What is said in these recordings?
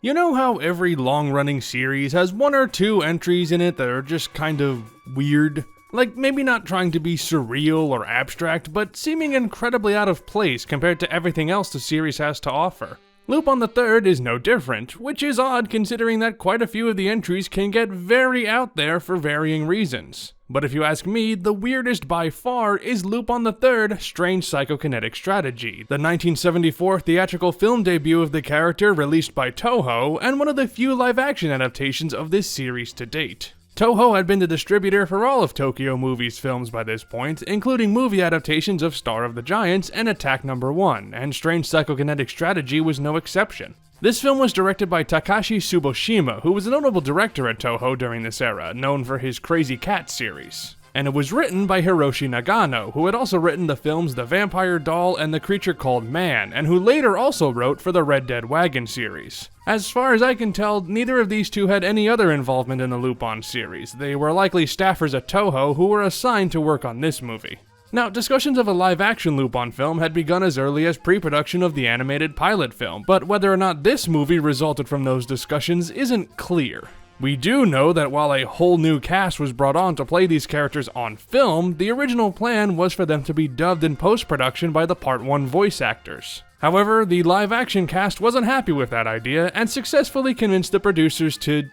You know how every long-running series has one or two entries in it that are just kind of weird? Like, maybe not trying to be surreal or abstract, but seeming incredibly out of place compared to everything else the series has to offer. Lupin III is no different, which is odd considering that quite a few of the entries can get very out there for varying reasons. But if you ask me, the weirdest by far is Lupin III: Strange Psychokinetic Strategy, the 1974 theatrical film debut of the character released by Toho, and one of the few live-action adaptations of this series to date. Toho had been the distributor for all of Tokyo Movie's films by this point, including movie adaptations of Star of the Giants and Attack No. 1, and Strange Psychokinetic Strategy was no exception. This film was directed by Takashi Tsuboshima, who was a notable director at Toho during this era, known for his Crazy Cat series. And it was written by Hiroshi Nagano, who had also written the films The Vampire Doll and The Creature Called Man, and who later also wrote for the Red Dead Wagon series. As far as I can tell, neither of these two had any other involvement in the Lupin series. They were likely staffers at Toho who were assigned to work on this movie. Now, discussions of a live-action Lupin film had begun as early as pre-production of the animated pilot film, but whether or not this movie resulted from those discussions isn't clear. We do know that while a whole new cast was brought on to play these characters on film, the original plan was for them to be dubbed in post-production by the Part 1 voice actors. However, the live-action cast wasn't happy with that idea and successfully convinced the producers to,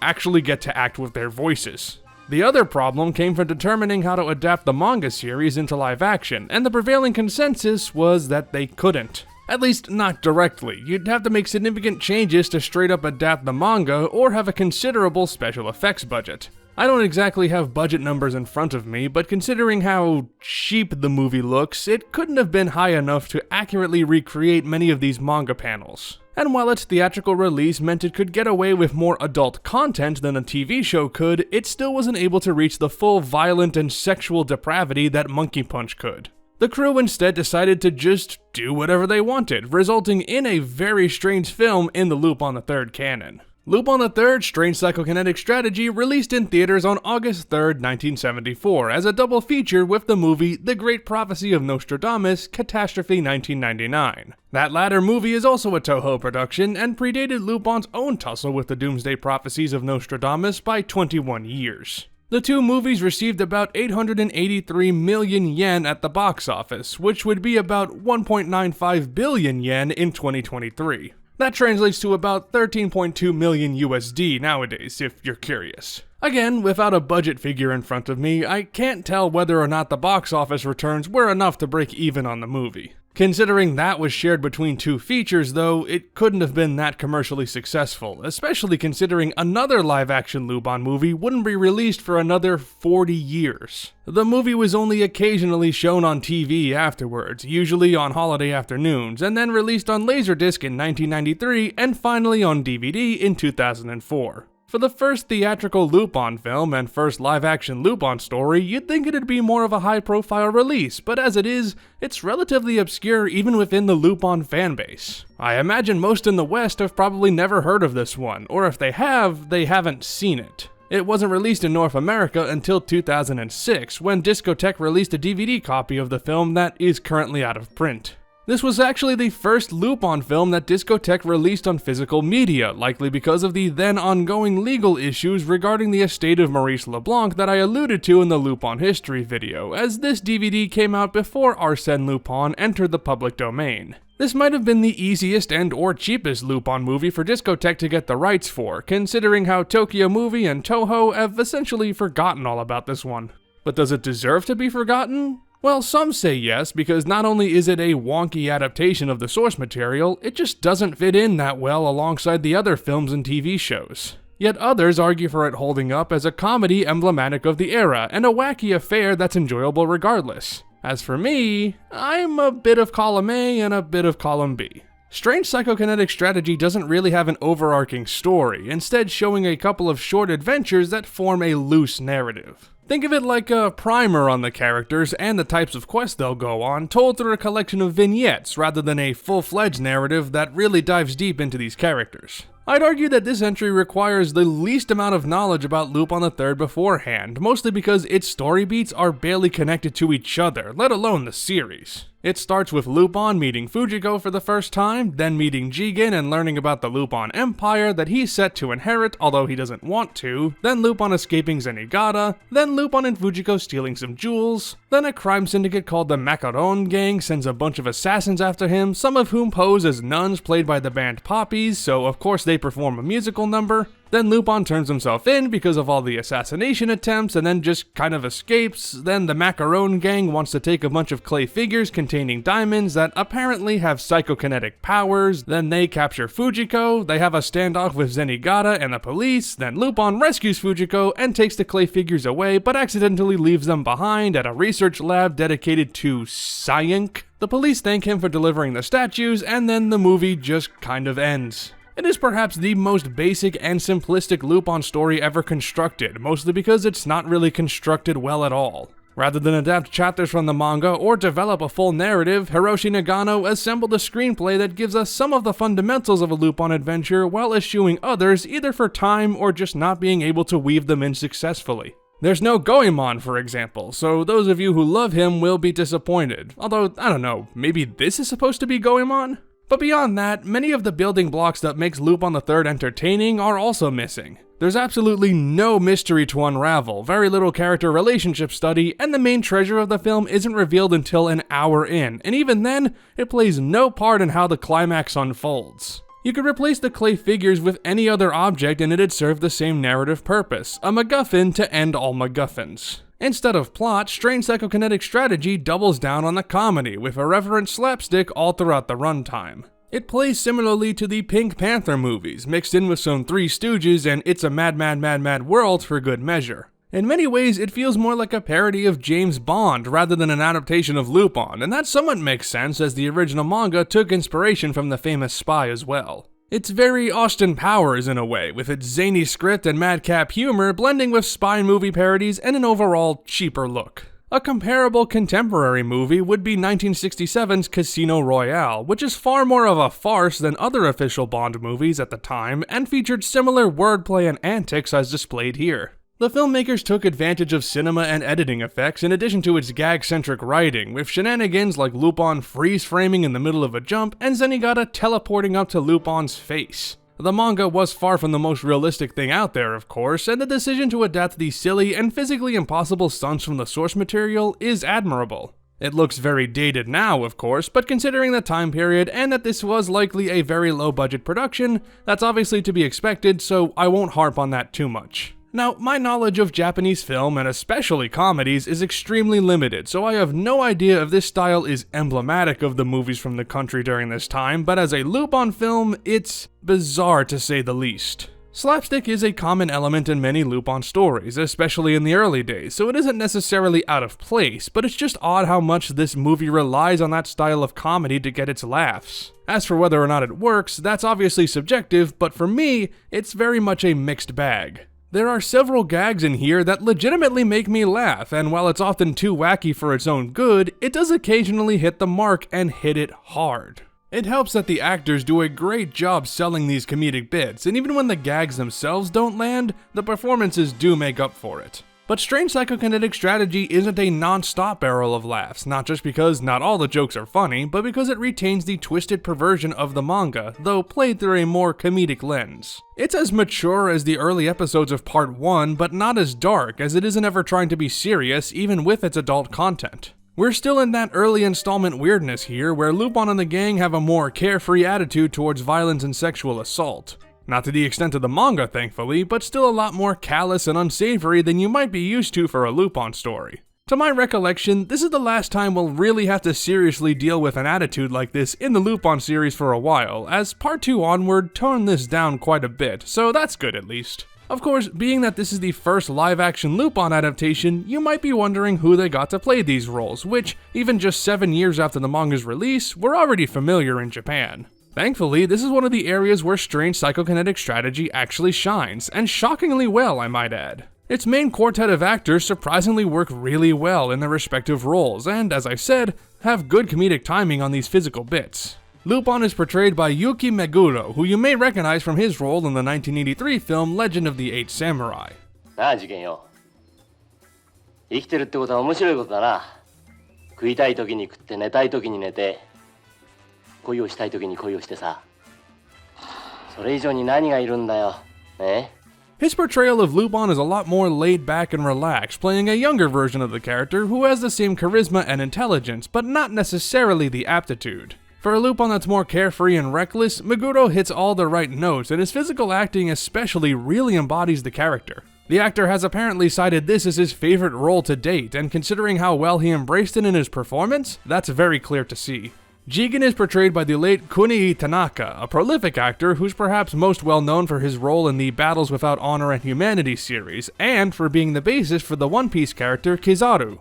actually get to act with their voices. The other problem came from determining how to adapt the manga series into live action, and the prevailing consensus was that they couldn't. At least, not directly. You'd have to make significant changes to straight up adapt the manga, or have a considerable special effects budget. I don't exactly have budget numbers in front of me, but considering how cheap the movie looks, it couldn't have been high enough to accurately recreate many of these manga panels. And while its theatrical release meant it could get away with more adult content than a TV show could, it still wasn't able to reach the full violent and sexual depravity that Monkey Punch could. The crew instead decided to just do whatever they wanted, resulting in a very strange film in the Lupin III canon. Lupin III: Strange Psychokinetic Strategy released in theaters on August 3, 1974, as a double feature with the movie The Great Prophecy of Nostradamus: Catastrophe 1999. That latter movie is also a Toho production, and predated Lupin's own tussle with the doomsday prophecies of Nostradamus by 21 years. The two movies received about 883 million yen at the box office, which would be about 1.95 billion yen in 2023. That translates to about 13.2 million USD nowadays, if you're curious. Again, without a budget figure in front of me, I can't tell whether or not the box office returns were enough to break even on the movie. Considering that was shared between two features, though, it couldn't have been that commercially successful, especially considering another live-action Lupin movie wouldn't be released for another 40 years. The movie was only occasionally shown on TV afterwards, usually on holiday afternoons, and then released on Laserdisc in 1993 and finally on DVD in 2004. For the first theatrical Lupin film and first live-action Lupin story, you'd think it'd be more of a high-profile release, but as it is, it's relatively obscure even within the Lupin fanbase. I imagine most in the West have probably never heard of this one, or if they have, they haven't seen it. It wasn't released in North America until 2006, when Discotek released a DVD copy of the film that is currently out of print. This was actually the first Lupin film that Discotek released on physical media, likely because of the then ongoing legal issues regarding the estate of Maurice LeBlanc that I alluded to in the Lupin history video, as this DVD came out before Arsène Lupin entered the public domain. This might have been the easiest and or cheapest Lupin movie for Discotek to get the rights for, considering how Tokyo Movie and Toho have essentially forgotten all about this one. But does it deserve to be forgotten? Well, some say yes, because not only is it a wonky adaptation of the source material, it just doesn't fit in that well alongside the other films and TV shows. Yet others argue for it holding up as a comedy emblematic of the era, and a wacky affair that's enjoyable regardless. As for me, I'm a bit of column A and a bit of column B. Strange Psychokinetic Strategy doesn't really have an overarching story, instead showing a couple of short adventures that form a loose narrative. Think of it like a primer on the characters and the types of quests they'll go on, told through a collection of vignettes rather than a full-fledged narrative that really dives deep into these characters. I'd argue that this entry requires the least amount of knowledge about Lupin III beforehand, mostly because its story beats are barely connected to each other, let alone the series. It starts with Lupin meeting Fujiko for the first time, then meeting Jigen and learning about the Lupin Empire that he's set to inherit, although he doesn't want to, then Lupin escaping Zenigata, then Lupin and Fujiko stealing some jewels, then a crime syndicate called the Macaron Gang sends a bunch of assassins after him, some of whom pose as nuns played by the band Poppies, so of course they perform a musical number. Then Lupin turns himself in because of all the assassination attempts and then just kind of escapes. Then the Macaron Gang wants to take a bunch of clay figures containing diamonds that apparently have psychokinetic powers. Then they capture Fujiko, they have a standoff with Zenigata and the police, then Lupin rescues Fujiko and takes the clay figures away but accidentally leaves them behind at a research lab dedicated to science. The police thank him for delivering the statues and then the movie just kind of ends. It is perhaps the most basic and simplistic Lupin story ever constructed, mostly because it's not really constructed well at all. Rather than adapt chapters from the manga or develop a full narrative, Hiroshi Nagano assembled a screenplay that gives us some of the fundamentals of a Lupin adventure while eschewing others either for time or just not being able to weave them in successfully. There's no Goemon, for example, so those of you who love him will be disappointed. Although, I don't know, maybe this is supposed to be Goemon? But beyond that, many of the building blocks that makes Lupin III entertaining are also missing. There's absolutely no mystery to unravel, very little character relationship study, and the main treasure of the film isn't revealed until an hour in, and even then, it plays no part in how the climax unfolds. You could replace the clay figures with any other object and it'd serve the same narrative purpose, a MacGuffin to end all MacGuffins. Instead of plot, Strange Psychokinetic Strategy doubles down on the comedy, with irreverent slapstick all throughout the runtime. It plays similarly to the Pink Panther movies, mixed in with some Three Stooges and It's a Mad Mad Mad Mad World for good measure. In many ways, it feels more like a parody of James Bond rather than an adaptation of Lupin, and that somewhat makes sense as the original manga took inspiration from the famous spy as well. It's very Austin Powers in a way, with its zany script and madcap humor blending with spy movie parodies and an overall cheaper look. A comparable contemporary movie would be 1967's Casino Royale, which is far more of a farce than other official Bond movies at the time and featured similar wordplay and antics as displayed here. The filmmakers took advantage of cinema and editing effects in addition to its gag-centric writing, with shenanigans like Lupin freeze-framing in the middle of a jump and Zenigata teleporting up to Lupin's face. The manga was far from the most realistic thing out there, of course, and the decision to adapt these silly and physically impossible stunts from the source material is admirable. It looks very dated now, of course, but considering the time period and that this was likely a very low-budget production, that's obviously to be expected, so I won't harp on that too much. Now, my knowledge of Japanese film, and especially comedies, is extremely limited, so I have no idea if this style is emblematic of the movies from the country during this time, but as a Lupin film, it's bizarre to say the least. Slapstick is a common element in many Lupin stories, especially in the early days, so it isn't necessarily out of place, but it's just odd how much this movie relies on that style of comedy to get its laughs. As for whether or not it works, that's obviously subjective, but for me, it's very much a mixed bag. There are several gags in here that legitimately make me laugh, and while it's often too wacky for its own good, it does occasionally hit the mark and hit it hard. It helps that the actors do a great job selling these comedic bits, and even when the gags themselves don't land, the performances do make up for it. But Strange Psychokinetic Strategy isn't a non-stop barrel of laughs, not just because not all the jokes are funny, but because it retains the twisted perversion of the manga, though played through a more comedic lens. It's as mature as the early episodes of Part 1, but not as dark, as it isn't ever trying to be serious, even with its adult content. We're still in that early installment weirdness here, where Lupin and the gang have a more carefree attitude towards violence and sexual assault. Not to the extent of the manga, thankfully, but still a lot more callous and unsavory than you might be used to for a Lupin story. To my recollection, this is the last time we'll really have to seriously deal with an attitude like this in the Lupin series for a while, as Part 2 onward toned this down quite a bit, so that's good at least. Of course, being that this is the first live-action Lupin adaptation, you might be wondering who they got to play these roles, which, even just 7 years after the manga's release, were already familiar in Japan. Thankfully, this is one of the areas where Strange Psychokinetic Strategy actually shines, and shockingly well, I might add. Its main quartet of actors surprisingly work really well in their respective roles, and as I said, have good comedic timing on these physical bits. Lupin is portrayed by Yuki Meguro, who you may recognize from his role in the 1983 film Legend of the Eight Samurai. なあ事件よ。生きてるってことは面白いことだな。食いたい時に食って寝たい時に寝て、恋をしたい時に恋をしてさ。それ以上に何がいるんだよ。ね? His portrayal of Lupin is a lot more laid back and relaxed, playing a younger version of the character who has the same charisma and intelligence, but not necessarily the aptitude. For a Lupin that's more carefree and reckless, Meguro hits all the right notes, and his physical acting especially really embodies the character. The actor has apparently cited this as his favorite role to date, and considering how well he embraced it in his performance, that's very clear to see. Jigen is portrayed by the late Kunii Tanaka, a prolific actor who's perhaps most well known for his role in the Battles Without Honor and Humanity series, and for being the basis for the One Piece character Kizaru.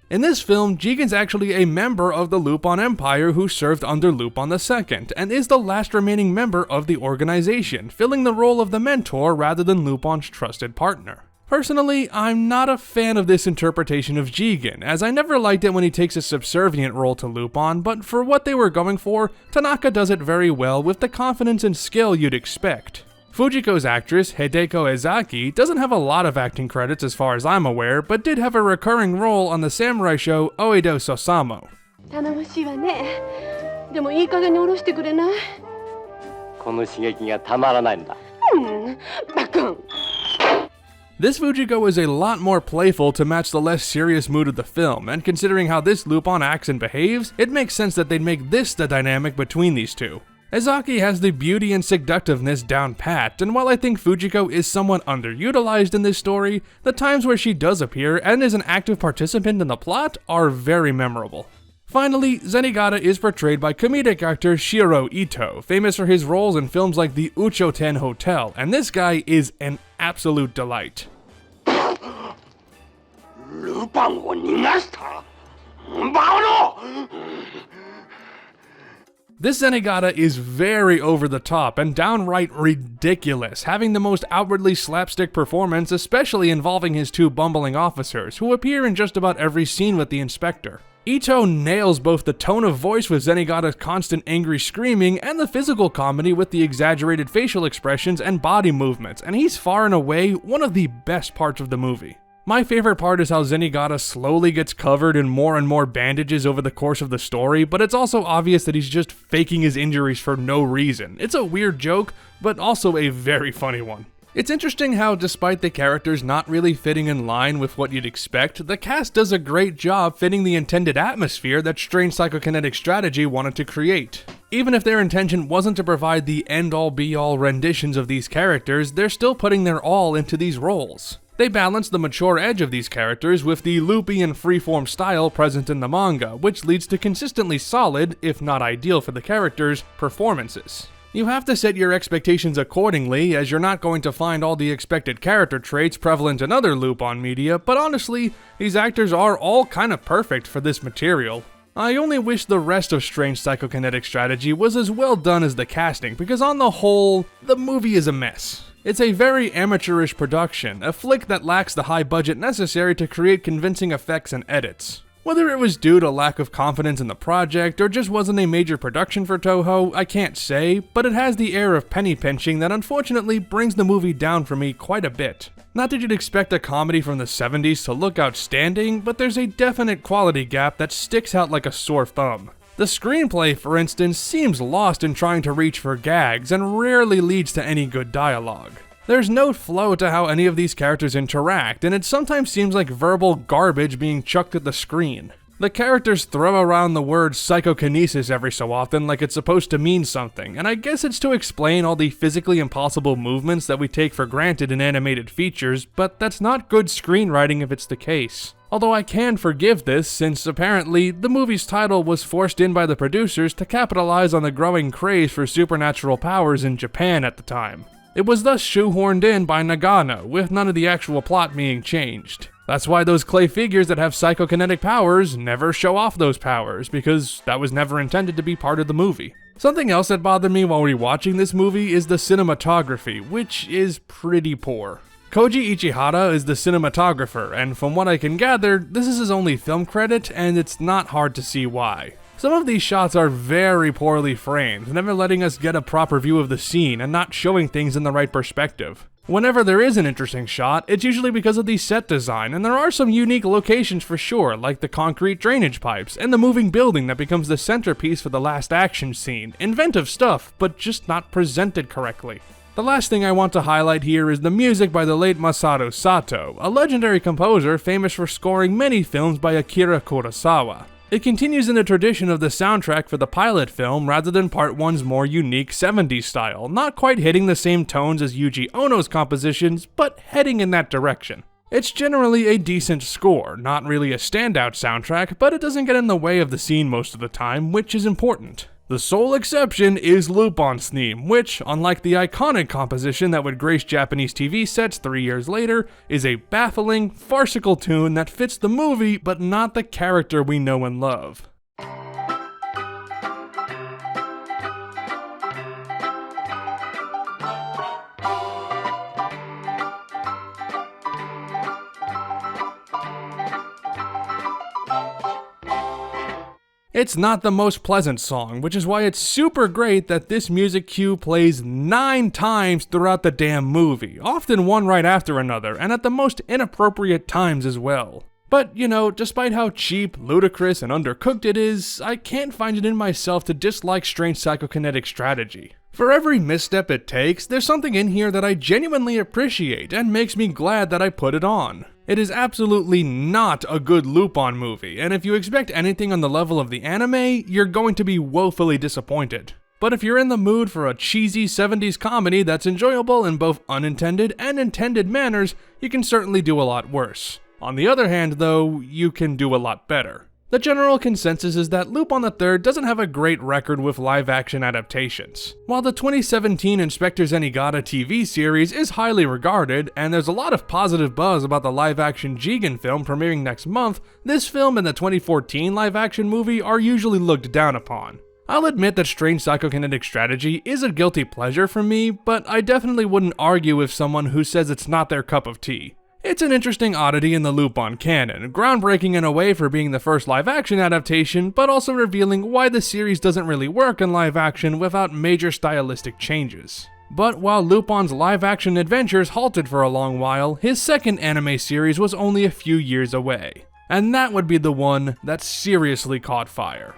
In this film, Jigen's actually a member of the Lupin Empire who served under Lupin II, and is the last remaining member of the organization, filling the role of the mentor rather than Lupin's trusted partner. Personally, I'm not a fan of this interpretation of Jigen, as I never liked it when he takes a subservient role to Lupin, but for what they were going for, Tanaka does it very well with the confidence and skill you'd expect. Fujiko's actress, Hideko Ezaki, doesn't have a lot of acting credits as far as I'm aware, but did have a recurring role on the samurai show Oedo Sosamo. 頼もしいわね。でもいい加減に下ろしてくれない？この刺激がたまらないんだ。バカン。 This Fujiko is a lot more playful to match the less serious mood of the film, and considering how this Lupin acts and behaves, it makes sense that they'd make this the dynamic between these two. Ezaki has the beauty and seductiveness down pat, and while I think Fujiko is somewhat underutilized in this story, the times where she does appear and is an active participant in the plot are very memorable. Finally, Zenigata is portrayed by comedic actor Shiro Ito, famous for his roles in films like The Uchoten Hotel, and this guy is an absolute delight. This Zenigata is very over the top and downright ridiculous, having the most outwardly slapstick performance, especially involving his two bumbling officers, who appear in just about every scene with the inspector. Ito nails both the tone of voice with Zenigata's constant angry screaming and the physical comedy with the exaggerated facial expressions and body movements, and he's far and away one of the best parts of the movie. My favorite part is how Zenigata slowly gets covered in more and more bandages over the course of the story, but it's also obvious that he's just faking his injuries for no reason. It's a weird joke, but also a very funny one. It's interesting how, despite the characters not really fitting in line with what you'd expect, the cast does a great job fitting the intended atmosphere that Strange Psychokinetic Strategy wanted to create. Even if their intention wasn't to provide the end-all be-all renditions of these characters, they're still putting their all into these roles. They balance the mature edge of these characters with the loopy and freeform style present in the manga, which leads to consistently solid, if not ideal for the characters, performances. You have to set your expectations accordingly, as you're not going to find all the expected character traits prevalent in other Lupin media, but honestly, these actors are all kind of perfect for this material. I only wish the rest of Strange Psychokinetic Strategy was as well done as the casting, because on the whole, the movie is a mess. It's a very amateurish production, a flick that lacks the high budget necessary to create convincing effects and edits. Whether it was due to lack of confidence in the project or just wasn't a major production for Toho, I can't say, but it has the air of penny pinching that unfortunately brings the movie down for me quite a bit. Not that you'd expect a comedy from the 70s to look outstanding, but there's a definite quality gap that sticks out like a sore thumb. The screenplay, for instance, seems lost in trying to reach for gags and rarely leads to any good dialogue. There's no flow to how any of these characters interact, and it sometimes seems like verbal garbage being chucked at the screen. The characters throw around the word psychokinesis every so often like it's supposed to mean something, and I guess it's to explain all the physically impossible movements that we take for granted in animated features, but that's not good screenwriting if it's the case. Although I can forgive this, since apparently the movie's title was forced in by the producers to capitalize on the growing craze for supernatural powers in Japan at the time. It was thus shoehorned in by Nagano, with none of the actual plot being changed. That's why those clay figures that have psychokinetic powers never show off those powers, because that was never intended to be part of the movie. Something else that bothered me while rewatching this movie is the cinematography, which is pretty poor. Koji Ichihara is the cinematographer, and from what I can gather, this is his only film credit, and it's not hard to see why. Some of these shots are very poorly framed, never letting us get a proper view of the scene and not showing things in the right perspective. Whenever there is an interesting shot, it's usually because of the set design, and there are some unique locations for sure, like the concrete drainage pipes and the moving building that becomes the centerpiece for the last action scene. Inventive stuff, but just not presented correctly. The last thing I want to highlight here is the music by the late Masaru Sato, a legendary composer famous for scoring many films by Akira Kurosawa. It continues in the tradition of the soundtrack for the pilot film rather than Part 1's more unique 70s style, not quite hitting the same tones as Yuji Ono's compositions, but heading in that direction. It's generally a decent score, not really a standout soundtrack, but it doesn't get in the way of the scene most of the time, which is important. The sole exception is Lupin's theme, which, unlike the iconic composition that would grace Japanese TV sets 3 years later, is a baffling, farcical tune that fits the movie but not the character we know and love. It's not the most pleasant song, which is why it's super great that this music cue plays 9 times throughout the damn movie, often one right after another, and at the most inappropriate times as well. But, you know, despite how cheap, ludicrous, and undercooked it is, I can't find it in myself to dislike Strange Psychokinetic Strategy. For every misstep it takes, there's something in here that I genuinely appreciate and makes me glad that I put it on. It is absolutely not a good Lupin movie, and if you expect anything on the level of the anime, you're going to be woefully disappointed. But if you're in the mood for a cheesy 70s comedy that's enjoyable in both unintended and intended manners, you can certainly do a lot worse. On the other hand, though, you can do a lot better. The general consensus is that Lupin III doesn't have a great record with live-action adaptations. While the 2017 Inspector Zenigata TV series is highly regarded, and there's a lot of positive buzz about the live-action Jigen film premiering next month, this film and the 2014 live-action movie are usually looked down upon. I'll admit that Strange Psychokinetic Strategy is a guilty pleasure for me, but I definitely wouldn't argue with someone who says it's not their cup of tea. It's an interesting oddity in the Lupin canon, groundbreaking in a way for being the first live-action adaptation, but also revealing why the series doesn't really work in live-action without major stylistic changes. But while Lupin's live-action adventures halted for a long while, his second anime series was only a few years away. And that would be the one that seriously caught fire.